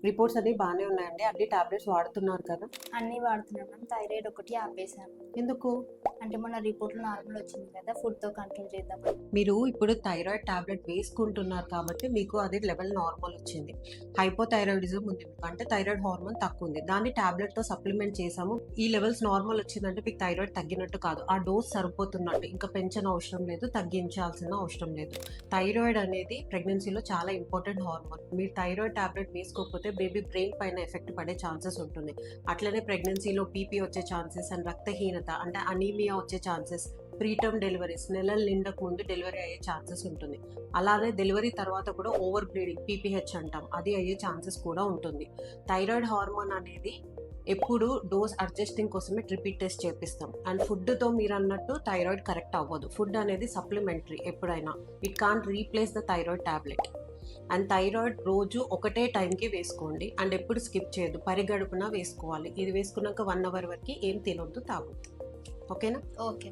Reports అన్ని బాగానే ఉన్నాయండి. అన్ని టాబ్లెట్స్ వాడుతున్నారు కదా? అన్నీ వాడుతున్నాను మ్యామ్. థైరాయిడ్ ఒకటి ఆపేసాను. ఎందుకు? అంటే మొన్న రిపోర్ట్లో నార్మల్ వచ్చింది కదా, ఫుడ్తో కంట్రోల్ చేద్దామని. మీరు ఇప్పుడు థైరాయిడ్ టాబ్లెట్ వేసుకుంటున్నారు కాబట్టి మీకు అది లెవెల్ నార్మల్ వచ్చింది. హైపోథైరాయిడిజం ఉంది మీకు, అంటే థైరాయిడ్ హార్మోన్ తక్కువ ఉంది. దాన్ని టాబ్లెట్తో సప్లిమెంట్ చేసాము. ఈ లెవెల్స్ నార్మల్ వచ్చిందంటే మీకు థైరాయిడ్ తగ్గినట్టు కాదు, ఆ డోస్ సరిపోతున్నట్టు. ఇంకా పెంచని అవసరం లేదు, తగ్గించాల్సిన అవసరం లేదు. థైరాయిడ్ అనేది ప్రెగ్నెన్సీలో చాలా ఇంపార్టెంట్ హార్మోన్. మీరు థైరాయిడ్ టాబ్లెట్ వేసుకోకపోతే బేబీ బ్రెయిన్ పైన ఎఫెక్ట్ పడే ఛాన్సెస్ ఉంటుంది. అట్లనే ప్రెగ్నెన్సీలో బీపీ వచ్చే ఛాన్సెస్ అండ్ రక్తహీనత అంటే అనీమియా వచ్చే ఛాన్సెస్, ప్రీటర్మ్ డెలివరీస్, నెలలు నిండక ముందు డెలివరీ అయ్యే ఛాన్సెస్ ఉంటుంది. అలానే డెలివరీ తర్వాత కూడా ఓవర్ బ్లీడింగ్, పీపీహెచ్ అంటాం, అది అయ్యే ఛాన్సెస్ కూడా ఉంటుంది. థైరాయిడ్ హార్మోన్ అనేది ఎప్పుడు డోస్ అడ్జస్టింగ్ కోసమే రిపీట్ టెస్ట్ చేపిస్తాం. అండ్ ఫుడ్తో మీరు అన్నట్టు థైరాయిడ్ కరెక్ట్ అవ్వదు. ఫుడ్ అనేది సప్లిమెంటరీ ఎప్పుడైనా, it can't replace the thyroid tablet. And thyroid రోజు ఒకటే టైంకి వేసుకోండి. అండ్ ఎప్పుడు స్కిప్ చేయొద్దు, పరిగడుపున వేసుకోవాలి. ఇది వేసుకున్నాక 1 అవర్ వరకు ఏం తినొద్దు, తాగొద్దు. ఓకేనా? ఓకే.